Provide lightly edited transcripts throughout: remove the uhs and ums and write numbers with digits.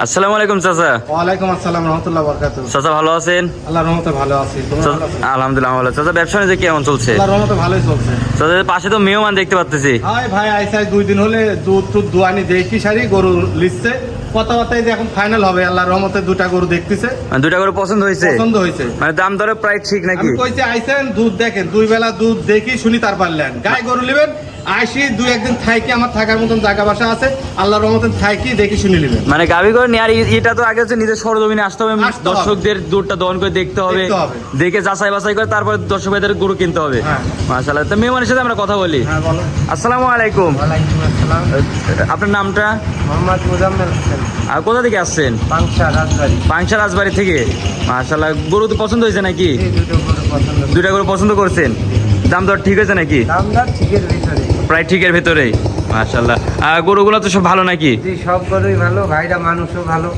আসসালামু আলাইকুম চাচা। ওয়ালাইকুম আসসালাম রাহমাতুল্লাহি ওয়া বারাকাতুহু। চাচা ভালো আছেন? আল্লাহর রহমতে ভালো আছি। তোমরা ভালো আছো? আলহামদুলিল্লাহ ভালো। চাচা ব্যবসা বাণিজ্য কেমন চলছে? আল্লাহর রহমতে ভালোই চলছে। চাচা পাশে তো মেহমান দেখতে পাচ্তেছি। হাই ভাই আইসাই 2 দিন হলে দুধ দোয়ানি দেখি সারি গরু লিখছে কথাবার্তায় যে এখন ফাইনাল হবে আল্লাহর রহমতে দুটা গরু দেখতেছে। মানে দুটা করে পছন্দ হয়েছে? পছন্দ হয়েছে। মানে দাম দরে প্রায় ঠিক নাকি? আমি কইছি আইসেন দুধ দেখেন, দুই বেলা দুধ দেখি শুনি তার পারলেন গায়ে গরু নেবেন আইসি দুই একদিন থাইকি আমার থাকার মতন জায়গা বাসা আছে আল্লাহর রহমতে থাইকি দেখি শুনি নেবেন। মানে গাবি করে নেওয়ার এটা তো আগে হচ্ছে নিজের সরজমিনে আসতে হবে, দর্শকদের দুধটা দহন করে দেখতে হবে, দেখে যাচাই বাছাই করে তারপরে দর্শক ভাইদের গরু কিনতে হবে। মাশাআল্লাহ। তো মেহমানের সাথে আমরা কথা বলি। হ্যাঁ বলো। আসসালামু আলাইকুম। ওয়ালাইকুম আসসালাম। আপনার নামটা? মোহাম্মদ মুজাম্মেল হোসেন। আর কোথা থেকে আসছেন? পাংশা রাজবাড়ি। পাংশা রাজবাড়ি থেকে। মাশাআল্লাহ। গরু তো পছন্দ হয়েছে নাকি? এই দুটো গরু পছন্দ। দুটা গরু পছন্দ করছেন? দাম দর ঠিক হয়েছে নাকি? দামদার ঠিকের ভিতরে। প্রায় ঠিকের ভেতরেই। মাশাআল্লাহ। আর গরুগুলো তো সব ভালো নাকি? জি সব গরুই ভালো, ভাইরা মানুষও ভালো।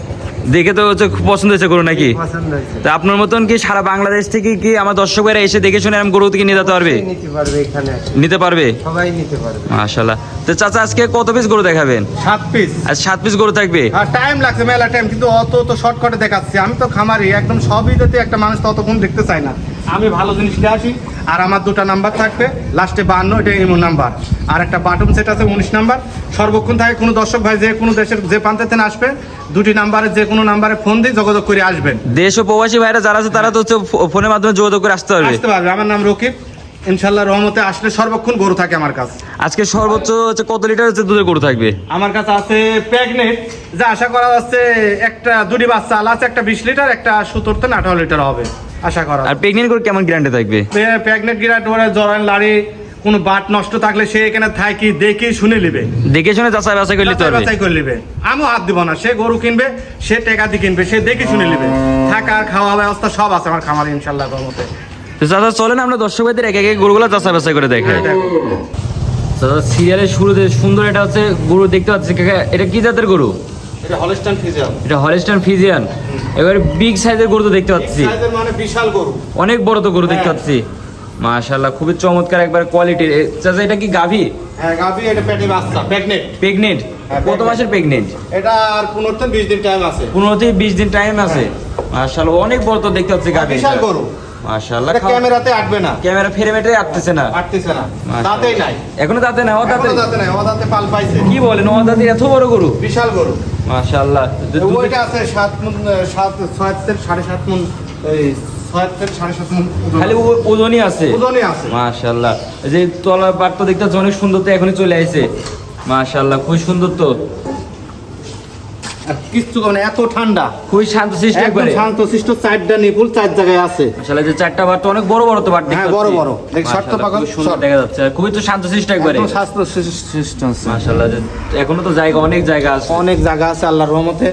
দেখে তো হচ্ছে খুব পছন্দ হয়েছে গরু নাকি? পছন্দ হয়েছে। তো আপনার মতন কি সারা বাংলাদেশ থেকে কি আমার দর্শকেরা এসে দেখে শুনে এরকম গরু থেকে নিয়ে যেতে পারবে? নিতে পারবে এখানে। নিতে পারবে? সবাই নিতে পারবে। মাশাআল্লাহ। তো চাচা আজকে কত পিস গরু দেখাবেন? 7 পিস। আজ 7 পিস গরু থাকবে? আর টাইম লাগছে মেলা টাইম, কিন্তু অত তো শর্টকাটে দেখাচ্ছি। আমি তো খামারি একদম সবই যাতে একটা মানুষ ততক্ষণ দেখতে চায় না। আমি ভালো জিনিস নিয়ে আসি। আর আমার দুটো নাম্বার থাকবে, লাস্টে 52 এটা ইমো নাম্বার, আর একটা বাটন সেট আছে 19 নাম্বার। সর্বক্ষণ থাকে কোনো দর্শক ভাই যে কোনো দেশের যে প্রান্তে থেকে আসবে দুটি নাম্বারে যে কোনো নাম্বারে ফোন দিয়ে যোগাযোগ করে আসবেন। দেশ ও প্রবাসী ভাইরা যারা আছে তারা তো হচ্ছে ফোনের মাধ্যমে যোগাযোগ করে আসতে পারবে। আমার নাম রকিব। ইনশাআল্লাহ রহমতে আসলে সর্বক্ষণ গরু থাকে আমার কাছে। আজকে সর্বোচ্চ হচ্ছে কত লিটার হচ্ছে দুধের গরু থাকবে? আমার কাছে আছে প্রেগনেন্ট, যা আশা করা যাচ্ছে একটা দুটি বাচ্চা আলা আছে, একটা 20 লিটার, একটা 17 থেকে 18 লিটার হবে আশা করা। আর প্রেগনেন্ট গরু কেমন গ্যারান্টি থাকবে? প্রেগনেন্ট গিরাট ওরা জরান লাড়ি কোনো বাট নষ্ট থাকলে সে এখানে থাকি দেখি শুনে নিবে, দেখে শুনে যাচাই বাছাই করে নিতে পারবে। যাচাই করে নিবে। আমিও হাত দিব না, সে গরু কিনবে, সে টাকা দিয়ে কিনবে, সে দেখে শুনে নিবে। থাকার খাওয়া ব্যবস্থা সব আছে আমার খামারে ইনশাআল্লাহ রহমতে। তো চাচা চলেন আমরা দর্শক ভাইদের এক এক গরুগুলো যাচাই বাছাই করে দেখাই। চাচা সিরিয়ালের শুরুতে সুন্দর এটা হচ্ছে গরু দেখতে পাচ্ছি কাকা, এটা কি জাতের গরু? এটা হলস্টাইন ফ্রিজিয়ান। এটা হলস্টাইন ফ্রিজিয়ান। এবারে বিগ সাইজের গরু তো দেখতে পাচ্ছি, সাইজের মানে বিশাল গরু, অনেক বড় তো গরু দেখতে পাচ্ছি। মাশাআল্লাহ খুবই চমৎকার একবার কোয়ালিটির। চাচা এটা কি গাভী? হ্যাঁ গাভী, এটা পেটে বাচ্চা প্রেগনেন্ট। প্রেগনেন্ট? কত মাসের প্রেগনেন্ট? এটা আর 15 থেকে 20 দিন টাইম আছে। 15 থেকে 20 দিন টাইম আছে। মাশাআল্লাহ অনেক বড় তো দেখতে পাচ্ছি গাভী। বিশাল গরু। মাশাআল্লাহ। এটা ক্যামেরাতে আটবে না, ক্যামেরা ফ্রেমেটে আটতেছে না, আটতেছে না, দাঁতেই নাই এখনো। দাঁতে না? ও দাঁতে নাই, ও দাঁতে পাল পাইছে। কি বলেন? ও দাঁতে এত বড় গরু? বিশাল গরু মাশাআল্লাহ। ওইটা আছে 7 মণ 6 থেকে 7.5 মণ, এই 6 থেকে 7.5 মণ খালি ওজনই আছে? ওজনই আছে। মাশাআল্লাহ। এই যে তলা পাট তো দেখতে অনেক সুন্দর, তো এখনই চলে আইছে। মাশাআল্লাহ খুব সুন্দর তো। আর কিচ্ছু মানে এত ঠান্ডা, খুবই শান্ত শিষ্ট একদম একবারে। শান্তশিষ্ট। 4টা নিপুল 4 জায়গায় আছে। মাশাআল্লাহ যে চারটা বাট তো অনেক বড় বড় তো বাট দেখতে হ্যাঁ, বড় বড়। দেখ শর্ট পাকা সুন্দর দেখা যাচ্ছে। আর খুবই তো শান্ত শিষ্ট একবারে। একদম শান্তশিষ্ট আছে। মাশাআল্লাহ যে এখনো তো জায়গা, অনেক জায়গা আছে। অনেক জায়গা আছে আল্লাহর রহমতে।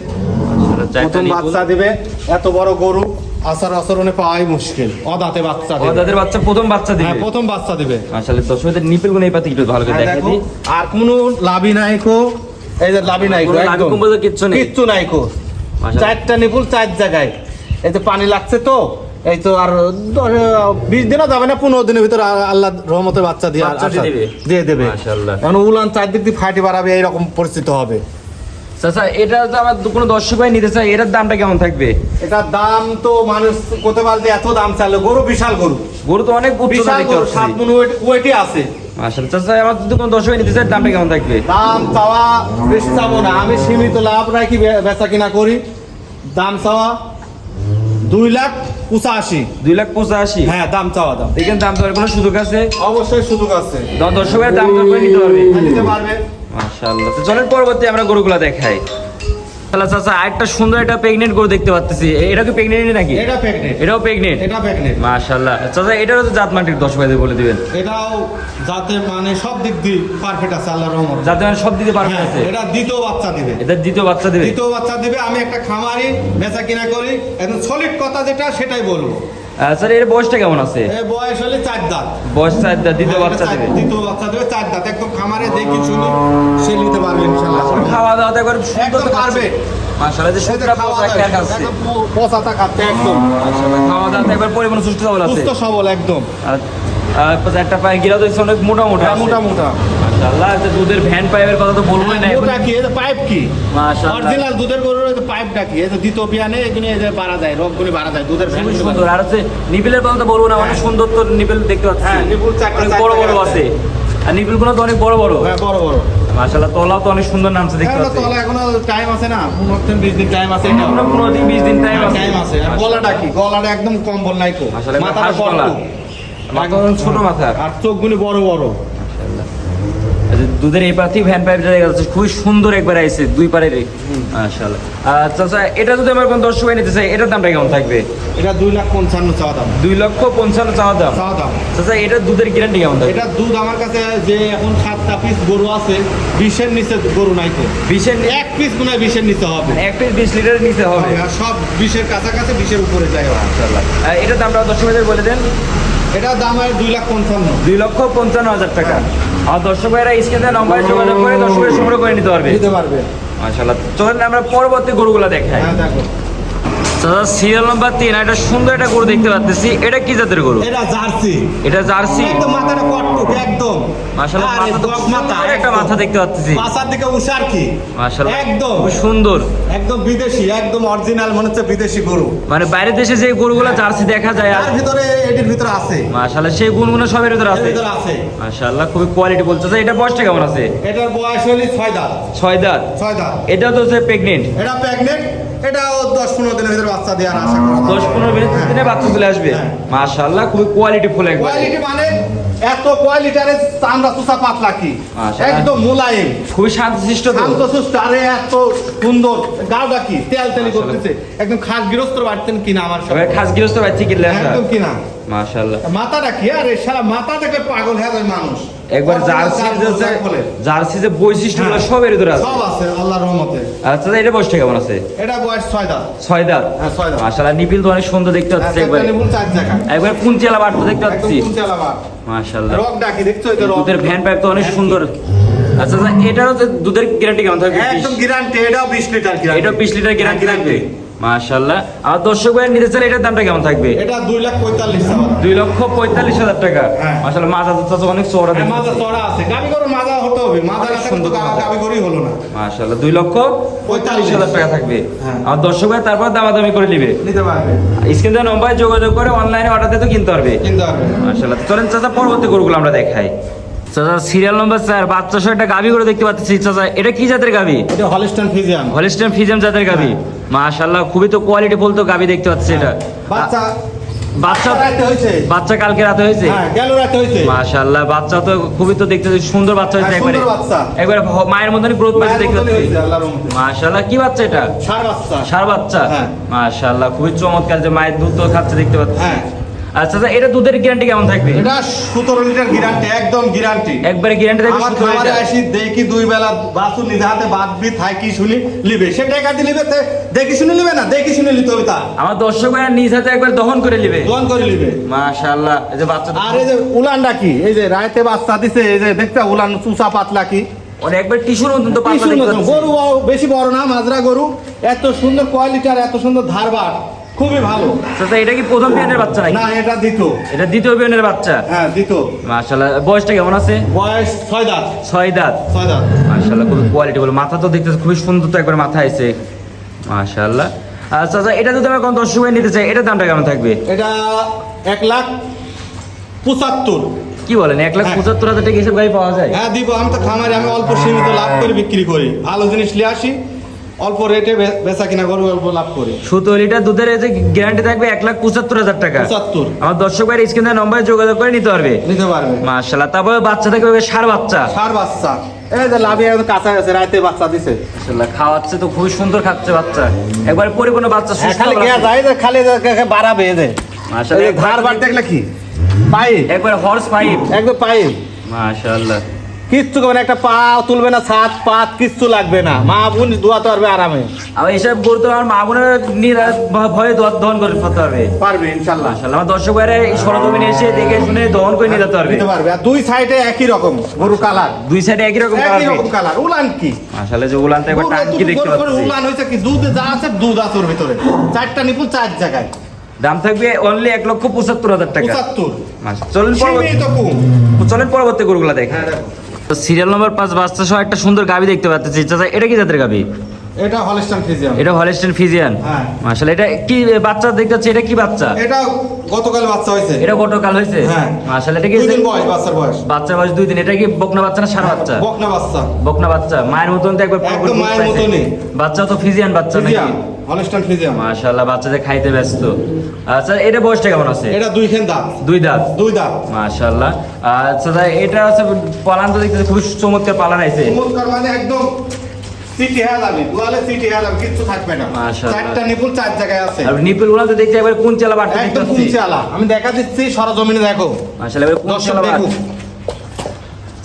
প্রথম বাচ্চা দিবে, এত বড় গরু আচরণে পাওয়াই মুশকিল। অদাঁতে বাচ্চা দিবে। ওদের বাচ্চা প্রথম বাচ্চা দিবে? হ্যাঁ প্রথম বাচ্চা দিবে। মাশাআল্লাহ। তো সৈয়দের নিপেল গুলো এই পাতে একটু ভালো করে হ্যাঁ, দেখাই দেখো, দিই। আর কোনো লাভই নাই কো, এই যে লাভই নাই কো, কোনো লাভি একদম কুম্ভল কিচ্ছু নেই। কিচ্ছু নাই কো। মাশাআল্লাহ। 4টা নিপুল 4 জায়গায়। এই যে পানি লাগছে তো, এই তো আর 20 দিনও যাবে না, 15 দিনের ভিতর আল্লাহ রহমতে বাচ্চা দিয়ে দিয়ে দেবে। মাশাআল্লাহ। এখন উলান 4 দিক দিয়ে ফাটি বাড়াবে, এইরকম পরিস্থিতি হবে। চাচা এটা তো আমার কোনো দর্শক ভাই নিতে চাই, এটার দামটা কেমন থাকবে? এটার দাম তো মানুষ করতে পারে যে এত দাম চাইলে, গরু বিশাল গরু। গরু তো অনেক উচ্চতা বিশাল দেখতে গরু, পাচ্ছি। 7 মণ ওয়েটই আছে। মাশাআল্লাহ। চাচা আমার যদি কোনো দর্শক ভাই নিতে চাই দামটা কেমন থাকবে? দাম চাওয়া বেশি চাবো না, আমি সীমিত লাভ রাখি, বেচা কিনা করি। দাম চাওয়া 2,85,000। 2,85,000? হ্যাঁ দাম চাওয়া দাম। এখানে দাম দেওয়ার কোনো সুযোগ আছে? অবশ্যই সুযোগ আছে, দর্শক ভাই দাম দর করে নিতে পারবে? নিতে পারবে। মাশাআল্লাহ। তো চলেন পরবর্তী আমরা গরুগুলো দেখাই। তাহলে চাচা আরেকটা সুন্দর একটা প্রেগনেন্ট গরু দেখতে পাচ্ছি, এটা কি প্রেগনেন্ট নাকি? এটা প্রেগনেন্ট। এটাও প্রেগনেন্ট? এটা প্রেগনেন্ট। মাশাআল্লাহ। চাচা এটারও তো জাত মানটি দর্শক ভাইদের বলে দিবেন। এটাও যাতে মানে সব দিক দিয়ে পারফেক্ট আছে আল্লাহর রহমতে। যাতে মানে সব দিতে পারবে আছে। এটা দ্বিতীয় বাচ্চা দিবে। এটা দ্বিতীয় বাচ্চা দিবে? দ্বিতীয় বাচ্চা দিবে। আমি একটা খামারি, বেচা কিনা করি, একদম সলিড কথা যেটা সেটাই বলবো। স্যার এর বয়সটা কেমন আছে? এই বয়স হলে 4 দাঁত। বয়স 4 দাঁত, দ্বিতীয় বাচ্চা দিবে? দ্বিতীয় বাচ্চা দিবে 4 দাঁত। একদম খামারে দেখি শুনি সে নিতে পারবে ইনশাআল্লাহ। খাওয়া দাওয়া তো একবার সুন্দর একদম তো পারবে। মাশাআল্লাহ। যে সুন্দর খাওয়া পোশাক খেয়ে খাচ্ছে। একদম পোষাটা খাচ্ছে একদম। মাশাআল্লাহ। খাওয়া দাওয়া তো একবার পরিমাণ সুস্থ সবল আছে। সুস্থ সবল একদম। আর একটা পায়ে গিরা তো অনেক মোটা মোটা আছে। মোটা মোটা। মাশাআল্লাহ। আচ্ছা, দুধের ভ্যান পাইপের কথা তো বলবোই না এখন। ওটা কি, এই যে পাইপ কি, মাশাআল্লাহ। অরিজিনাল দুধের গরুর এই যে পাইপটা কি, এই যে দ্বিতীয় বিয়ানে এখানে এই যে বাড়া যায়, রোগগুলি বাড়া যায়, দুধের ভ্যান খুবই সুন্দর। আর হচ্ছে নিপিলের কথা তো বলবো না, অনেক সুন্দর তো নিপিল দেখতে পাচ্ছি। হ্যাঁ, নিপুল চারটা অনেক বড় বড় আছে, আর নিপিলগুলো তো অনেক বড় বড়। হ্যাঁ, বড় বড়। মাশাআল্লাহ, তলাও তো অনেক সুন্দর নামছে দেখতে এখনো পাচ্ছি। তলা এখনো টাইম আছে না, 15 দিন টাইম আছে, এটা এখনো 15 দিন 20 দিন টাইম আছে। টাইম আছে। আর গলাটা কি, গলাটা একদম কম্বল নাই তো, মাশাআল্লাহ, মাথাটা হাঁস বড়, গলা। মাথা ছোট মাথা, আর চোখগুলি বড় বড়। মাশাআল্লাহ। আচ্ছা, দুধের এই পাতি ভ্যান পাইপ যেটা দেখা যাচ্ছে খুবই সুন্দর একবার আইছে দুই পারের। মাশাআল্লাহ। আচ্ছা আচ্ছা, এটা যদি আমার কোন দর্শক নিতে চাই, এটার দামটা কেমন থাকবে? এটা 2,55,000 চাওয়া দাম। 2,55,000 চাওয়া দাম। চাওয়া দাম। আচ্ছা, এটা দুধের গ্যারান্টি কেমন থাকবে? এটা দুধ আমার কাছে যে এখন 7টা পিস গরু আছে, 20-এর নিচে গরু নাই তো। 20-এর এক পিস মনে হয় 20-এর নিচে হবে। এক পিস 20 লিটারের নিচে হবে। আর সব 20-এর কাছাকাছি, 20-এর উপরে যায়। মাশাআল্লাহ। এটার দামটা দর্শকদের বলে দেন। এটার দাম হয় 2,55,000। 2,55,000 টাকা। আর দর্শক ভাইরা স্ক্রিনে নম্বরে যোগাযোগ করে দর্শকের সংগ্রহ করে নিতে পারবে। নিতে পারবে। মাশাআল্লাহ। চলেন আমরা পরবর্তী গরুগুলো দেখাই। হ্যাঁ, দেখো। দাদা, সিরিয়াল নাম্বার 3 একটা সুন্দর একটা গরু দেখতে পাচ্ছি। এটা কি জাতের গরু? এটা জার্সি। এটা জার্সি। একদম মাথাটা কটকুট একদম। মাশাআল্লাহ, আরে মাথা তো বক মাথা, সুন্দর একটা মাথা দেখতে পাচ্ছি। পাছার দিকে উষার কি, মাশাআল্লাহ, একদম খুব সুন্দর। একদম বিদেশি, একদম অরিজিনাল, মনে হচ্ছে বিদেশি গরু। মানে বাইরের দেশে যে গরুগুলো জার্সি দেখা যায়, আর তার ভিতরে এটির ভিতরে আছে। মাশাআল্লাহ সেই গুণগুলো সবের ভিতরে এর আছে। ভিতরে আছে। মাশাআল্লাহ, খুবই কোয়ালিটি বলছে। এটা বয়সটা কেমন আছে? এটার বয়স হলো 6 দাঁত। 6 দাঁত। 6 দাঁত। এটা তো হচ্ছে প্রেগনেন্ট। এটা প্রেগনেন্ট। এটাও 10-15 দিনের ভিতরে বাচ্চা দেওয়ার আশা করা যায়। 10-15 দিনে বাচ্চা চলে আসবে। হ্যাঁ। মাশাআল্লাহ, খুবই কোয়ালিটি ফুল একবার। কোয়ালিটি মানে এত কোয়ালিটারে চামড়া চুষা পাতলা কি, মাশাআল্লাহ। একদম মোলায়েম, খুবই শান্তশিষ্ট তো। শান্তশিষ্ট, আরে এত সুন্দর, গাওটা কি তেল তেলি করতেছে, একদম খাস গৃহস্থর বাড়তেন কিনা আমার সবাই সঙ্গে, খাস গৃহস্থ বাচ্চা কিনলে একদম কিনা। মাশাআল্লাহ। মাথাটা কি, আরে সারা মাথা থেকে পাগল হয়ে যায় মানুষ। একবার জার্সি বলে জার্সি যে বৈশিষ্ট্যগুলো সবের ভিতরে আছে। সব আছে আল্লাহর রহমতে। আচ্ছা, এটা বয়সটা কেমন আছে? এটা বয়স 6 দাঁত। 6 দাঁত। হ্যাঁ, 6 দাঁত। মাশাআল্লাহ, নিপিল তো অনেক সুন্দর দেখতে পাচ্ছি একবার। একটা নিপুণ 4 জায়গা, একবার কুঞ্চিলা বাট দেখতে একদম পাচ্ছি। কুঞ্চালা বাট। মাশাআল্লাহ, রক ডাকি দেখছো, এটা রক। দুধের ভ্যান পাইপ তো অনেক সুন্দর। আচ্ছা আচ্ছা, এটারও তো দুধের গ্যারান্টি কেমন থাকবে? একদম গ্যারান্টি, এটাও 20 লিটার গ্যারান্টি। এটা 20 লিটার গ্যারান্টি থাকবে। মাশাআল্লাহ। আর দর্শক ভাই নিতে চাইলে এটার দামটা কেমন থাকবে? এটা 2,45,000 টাকা। 2,45,000 টাকা। হ্যাঁ। মাশাআল্লাহ, মাজা তো অনেক চওড়া দেখতে মাজা পাচ্ছি। চড়া আছে, গাবি গরু মাজা হতে হবে, মাজা অনেক না থাকলে সুন্দর তো মাজা। গাবি গরুই হলো না। মাশাআল্লাহ, 2,45,000 টাকা থাকবে। হ্যাঁ। আর দর্শক ভাই তারপর দামাদামি করে নিবে। নিতে পারবে, স্ক্রিনে নম্বরে যোগাযোগ করে অনলাইনে অর্ডার দিয়ে তো কিনতে পারবে। কিনতে পারবে। মাশাআল্লাহ। চলেন চাচা পরবর্তী গরুগুলো আমরা দেখাই। চাচা, সিরিয়াল নম্বর 4 বাচ্চা সহ একটা গাভী করে দেখতে পাচ্ছি। চাচা, এটা কি জাতের গাভী? এটা হলিস্টাইন ফ্রিজিয়ান। হলিস্টাইন ফ্রিজিয়ান জাতের গাভী। মাশাআল্লাহ, খুবই তো কোয়ালিটি ফুল তো গাভী দেখতে পাচ্ছি এটা। বাচ্চা বাচ্চা রাতে হয়েছে। বাচ্চা কালকে রাতে হয়েছে। হ্যাঁ, গেল রাতে হয়েছে। মাশাআল্লাহ, বাচ্চা তো খুবই তো দেখতে সুন্দর বাচ্চা হয়েছে হ্যাঁ, একবারে। সুন্দর বাচ্চা। একবারে মায়ের মতনই গ্রোথ পাইছে মায়ের দেখতে মতনই পাচ্ছি। হয়েছে, আল্লাহর রহমতে। মাশাআল্লাহ, কি বাচ্চা এটা? ষাঁড় বাচ্চা। ষাঁড় বাচ্চা। হ্যাঁ। মাশাআল্লাহ, খুবই চমৎকার যে মায়ের দুধ তো খাচ্ছে দেখতে পাচ্ছি। হ্যাঁ। আচ্ছা আচ্ছা, এটা দুধের গ্যারান্টি কেমন থাকবে? এটা 17 লিটার গ্যারান্টি, একদম গ্যারান্টি। একবারে গ্যারান্টি থাকবে আমার 17 খামারে লিটার। আসি দেখি 2 বেলা বাছুর নিজে হাতে বাঁধবি, থাকি শুনি লিবে, সে টাকা দিয়ে লিবে, দেখি শুনে লিবে না, দেখি শুনে লিতে হবে তা। আমার দর্শক ভাইরা নিজ হাতে একবার দহন করে নেবে। দোয়ান করে লিবে। মাশাআল্লাহ, এই যে বাচ্চা আর এই যে উলানটা কি, এই যে রাতে বাচ্চা দিছে, এই যে দেখতে উলান চুষা পাতলা কি, ওর একবার টিস্যুর মতন তো কি পাতলা সুন্দর দেখতে পাচ্ছি। গরু, বেশি বড় না, মাজরা গরু, এত সুন্দর কোয়ালিটি আর এত সুন্দর ধারবার, খুবই ভালো। চাচা, এটা কি প্রথম বিয়ানের বাচ্চা নাকি? না, এটা দিত। এটা দ্বিতীয় বিয়ানের বাচ্চা। হ্যাঁ, দিত। মাশাআল্লাহ, বয়সটা কেমন আছে? বয়স 6 দাঁত। 6 দাঁত। 6 দাঁত। মাশাআল্লাহ, খুবই কোয়ালিটি বলে মাথা তো দেখতে খুবই সুন্দর তো একবার মাথা আছে। মাশাআল্লাহ। আচ্ছা আচ্ছা, এটা যদি আমার কোন দর্শক ভাই নিতে চাই, এটার দামটা কেমন থাকবে? এটা 1,75,000। কি বলেন, 1,75,000 টাকা হিসেব গাড়ি পাওয়া যায়? হ্যাঁ, দিব। আমি তো খামারে, আমি অল্প সীমিত লাভ করে বিক্রি করি, ভালো জিনিস নিয়ে আসি, অল্প রেটে বেচা কিনা করবো, অল্প লাভ করি। 17 লিটার দুধের এই যে গ্যারান্টি থাকবে 1,75,000 টাকা। 75 আমার দর্শক ভাই স্ক্রিনে নম্বরে যোগাযোগ করে নিতে পারবে। নিতে পারবে। মাশাআল্লাহ, তারপরে বাচ্চা থাকবে ষাঁড় বাচ্চা। ষাঁড় বাচ্চা, এই যে লাভি একদম কাঁচা গেছে, রাতে বাচ্চা দিছে। মাশাআল্লাহ, খাওয়াচ্ছে তো খুবই সুন্দর খাচ্ছে বাচ্চা, একবারে পরিপূর্ণ বাচ্চা, সুস্থ খালি বাচ্চা। যায় যে খালি বাড়াবে, এই যে মাশাআল্লাহ, ধার বার দেখলে কি পাইপ, একবারে হর্স পাইপ। একদম পাইপ, মাশাআল্লাহ, কিচ্ছু করবে না, একটা পা তুলবে না, ছাদ পাত কিচ্ছু লাগবে না, মা বোন দোয়াতে পারবে আরামে। আর এইসব গরু তো আমার মা বোনের ভয়ে দহন করে ফেলতে পারবে। পারবে ইনশাল্লাহ। মাশাআল্লাহ, আমার দর্শক ভাইরা এই সরজমিনে এসে দেখে শুনে দহন করে নিয়ে যেতে পারবে। নিতে পারবে। আর দুই সাইডে একই রকম গরু কালার, দুই সাইডে একই রকম একই রকম কালার। উলান কি, মাশাআল্লাহ, যে উলানটা একবার টাঙ্কি দেখতে পাচ্ছি। উলান হয়েছে কি, দুধ যা আছে দুধ আছে ওর ভিতরে, 4টা নিপুল 4 জায়গায়। দাম থাকবে অনলি 1,75,000 টাকা। 75। চলেন সীমিত কম। চলেন পরবর্তী গরুগুলা দেখেন। হ্যাঁ, দেখো। সিরিয়াল নম্বর 5 বাচ্চা সহ একটা সুন্দর গাবি দেখতে পাচ্ছি চাচা, এটা কি জাতের গাবি? এটা হলস্টাইন ফ্রিজিয়ান। এটা হলস্টাইন ফ্রিজিয়ান। হ্যাঁ মাশাআল্লাহ, এটা কি বাচ্চা দেখতে পাচ্ছি, এটা কি বাচ্চা? এটা গতকাল বাচ্চা হয়েছে। এটা গতকাল হয়েছে? হ্যাঁ মাশাআল্লাহ, এটা কি 2 দিন বয়স, বাচ্চার বয়স। বাচ্চা বয়স 2 দিন। এটা কি বকনা বাচ্চা না ষাঁড় বাচ্চা? বকনা বাচ্চা। বকনা বাচ্চা, মায়ের মতন তো একবার একদম মায়ের মতনই। বাচ্চা তো ফ্রিজিয়ান বাচ্চা নাকি? Holstein Friesian. মাশাআল্লাহ, বাচ্চাদের খাইতে ব্যস্ত। আচ্ছা, এটা বয়সটা কেমন আছে? এটা 2 খান দাঁত। 2 দাঁত। 2 দাঁত। মাশাআল্লাহ। আচ্ছা, এটা আছে পালান তো দেখতে খুব চমৎকার পালান আছে। চমৎকার মানে একদম সিটি হয়ে যাবে, দুয়ালে সিটি হয়ে যাবে, কিচ্ছু থাকবে না। মাশাআল্লাহ। 4টা নিপুল 4 জায়গায় আছে। আর নিপুলগুলো তো দেখতে একবার কোন চালা বাড়তে একদম দেখতে পাচ্ছি। কুঞ্চালা। আমি দেখা দিচ্ছি সরজমিনে দেখো। মাশাআল্লাহ, এবার কোন দর্শক চালা বাড়। দেখো।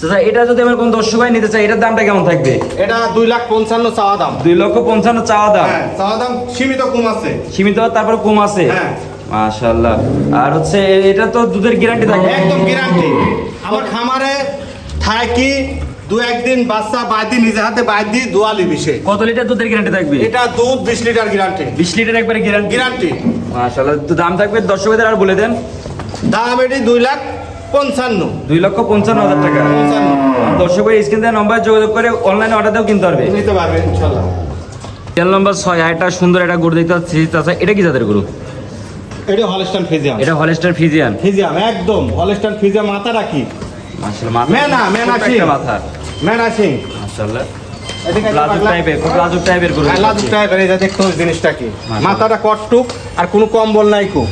আচ্ছা, এটা যদি আমার কোন দর্শক ভাই নিতে চাই, এটার দামটা কেমন থাকবে? এটা 2,55,000 চাওয়া দাম। 2,55,000 চাওয়া দাম। হ্যাঁ চাওয়া দাম, সীমিত কম আছে। সীমিত, তারপর কম আছে। হ্যাঁ মাশাআল্লাহ। আর হচ্ছে এটা তো দুধের গ্যারান্টি থাকে? একদম গ্যারান্টি। আমার খামারে থাকি 2-1 দিন বাচ্চা বাইদি নিজে হাতে বাইদি দুয়ালি বিষে। কত লিটার দুধের গ্যারান্টি থাকবে? এটা দুধ 20 লিটার গ্যারান্টি। 20 লিটার একবারে গ্যারান্টি। গ্যারান্টি। মাশাআল্লাহ, তো দাম থাকবে দর্শকদের আর বলে দেন। দাম এটি 2,55,000। 2,55,000 টাকা। 55 দর্শক ভাই স্ক্রিন দেওয়া নম্বরে যোগাযোগ করে অনলাইনে অর্ডার দিয়েও কিনতে পারবে। নিতে পারবে ইনশাআল্লাহ। চ্যানেল নম্বর 6 একটা সুন্দর একটা গরু দেখতে পাচ্ছি। তাছাড়া এটা কি জাতের গরু? এটা হলস্টাইন ফ্রিজিয়ান। এটা হলস্টাইন ফ্রিজিয়ান। ফ্রিজিয়ান একদম হলস্টাইন ফ্রিজিয়ান। মাথা রাখি মাশাআল্লাহ, মাথা মেনা ছোট্ট একটা মাথা। মেনা সিং। মাশাআল্লাহ, এদিকে লাজুক টাইপের, খুব লাজুক টাইপের গরু। লাজুক টাইপের। এই যে দেখতে হবে জিনিসটা কি। মাশাআল্লাহ। মাথাটা কটটুক আর কোনো কম্বল নাই কো।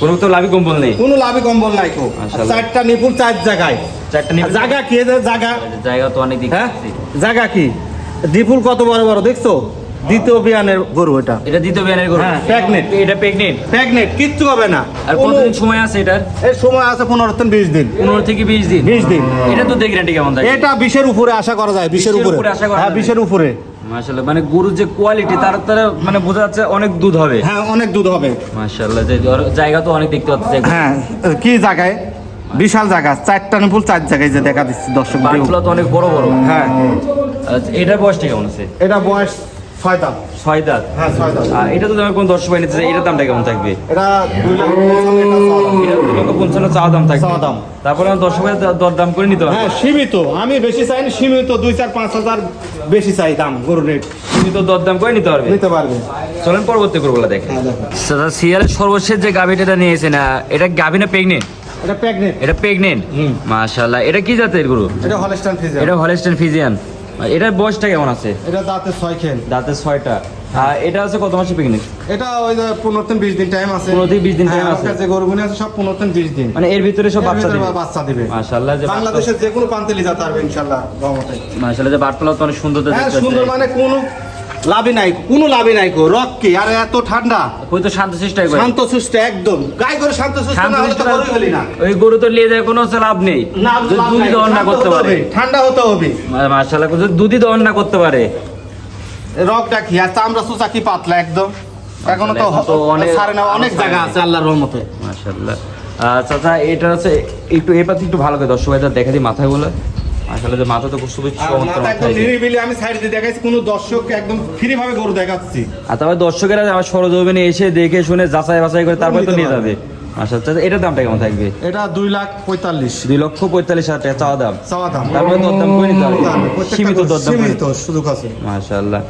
কোনো তো লাভি কম্বল নেই। কোনো লাভি কম্বল নাই কো। মাশাআল্লাহ। 4টা নিপুল 4 জায়গায়। 4টা নিপুল। জায়গা কি এদের জায়গা? জায়গা তো অনেক হ্যাঁ দেখতেছি। জায়গা কি? নিপুল কত বড় বড় দেখছো? দ্বিতীয় বিয়ানের গরু এটা। এটা দ্বিতীয় বিয়ানের গরু। হ্যাঁ, pregnant। এটা প্রেগনেন্ট। প্রেগনেন্ট, কিচ্ছু হবে না। আর কতদিন সময় আছে এটার? এর সময় আছে 15-20 দিন। 15 থেকে 20 দিন। 20 দিন। এটা তো গ্যারান্টি কেমন থাকে? এটা 20-এর উপরে আশা করা যায়। 20-এর 20-এর উপরে উপরে আশা করা হ্যাঁ যাবে। 20-এর উপরে। মাশাআল্লাহ, মানে গরুর যে কোয়ালিটি তার মানে বোঝা যাচ্ছে অনেক দুধ হবে। হ্যাঁ অনেক দুধ হবে। মাশাআল্লাহ, যে জায়গা তো অনেক দেখতে পাচ্ছি। হ্যাঁ কি জায়গায়? বিশাল জায়গা। 4টা নিপুল 4 জায়গায় যে দেখা দিচ্ছি দর্শক। বাটগুলো তো অনেক বড় বড়। হ্যাঁ আচ্ছা, এটার বয়সটা কেমন আছে? এটা বয়স 6 দাঁত। 6 দাঁত। হ্যাঁ 6 দাঁত। আর এটা তো আমার কোন দর্শক ভাই নিতে চাই, এটার দামটা কেমন থাকবে? এটা 2,55,000 এটা 2,55,000 চাওয়া দাম থাকবে। চাওয়া দাম। তারপরে আমার দর্শক ভাই দরদাম করে নিতে পারবে। হ্যাঁ সীমিত। আমি বেশি চাই না, সীমিত 2-4-5 হাজার বেশি চাই দাম গরুর রেট। তুমি তো দরদাম করে নিতে পারবে। নিতে পারবে। চলেন পরবর্তী গরুগুলো দেখেন। হ্যাঁ দেখো। দাদা, সিরিয়ালের সর্বশেষ যে গাভিটা নিয়েছে না, এটা গাভি না প্রেগনেন্ট? এটা প্রেগনেন্ট। এটা প্রেগনেন্ট। মাশাআল্লাহ, এটা কি জাতের গরু? এটা হলস্টাইন ফ্রিজিয়ান। এটা হলস্টাইন ফ্রিজিয়ান। এটার বয়সটা কেমন আছে? এটা দাঁতে 6 খেল। দাঁতে 6টা। আর এটা আছে কত মাসে প্রেগনেন্ট? এটা ওই যে 15-20 দিন টাইম আছে। 15-20 দিন time আছে। যে গরুগুলো আছে সব 15-20 দিন। মানে এর ভিতরে সব এর বাচ্চা ভিতরে দিবে। বাচ্চা দিবে। মাশাআল্লাহ, যে বাংলাদেশের যে কোনো প্রান্তে লিয়ে যেতে পারবে ইনশাআল্লাহ রহমতে। মাশাআল্লাহ, যে বাটপালা তো অনেক সুন্দর হ্যাঁ দেখতে সুন্দর পাচ্ছি। মানে কোনো লাভই নাই, কোনো লাভই নাই গো। রক কি আর এত ঠান্ডা। কই তো শান্ত শিষ্টাই করে। শান্ত সুস্থ একদম। গাই গরু শান্ত সুস্থ না হলে তো গরুই হলি না। ওই গরু তো নিয়ে যায় কোনো হচ্ছে লাভ নেই। যদি লাভ দুধই নাই, দহন না শান্ত করতে হতে পারে। হবে, ঠান্ডা হতে হবে। মাশাআল্লাহ, যদি দুধই দহন না করতে পারে। রকটা কি আর চামড়া সুচা কি পাতলা একদম। এখনো তো এখন তো অনেক- ছাড়ে না, অনেক জায়গা আছে আল্লাহর রহমতে। মাশাআল্লাহ। চাচা, এটা হচ্ছে একটু এই পাশে একটু ভালো করে দর্শক ভাইদের দেখা দিই মাথাগুলো। আসলে যে মাথা তো খুব চমৎকার মাথা মাথা একদম আছে। নিরিবিলি আমি সাইড দিয়ে দেখাইছি, কোনো দর্শক একদম ফ্রি ভাবে গরু দেখাচ্ছি। আর তারপরে দর্শকেরা আমার সরজমিনে এসে দেখে শুনে যাচাই বাছাই করে তারপরে তো নিয়ে যাবে। মাশাআল্লাহ, এটার দামটা কেমন থাকবে? এটা 2,45,000 2,45,000 টাকা চাওয়া দাম। চাওয়া দাম। তারপরে দরদাম করে নিতে হবে। সীমিত দরদাম করে। সীমিত সুযোগ আছে। মাশাআল্লাহ।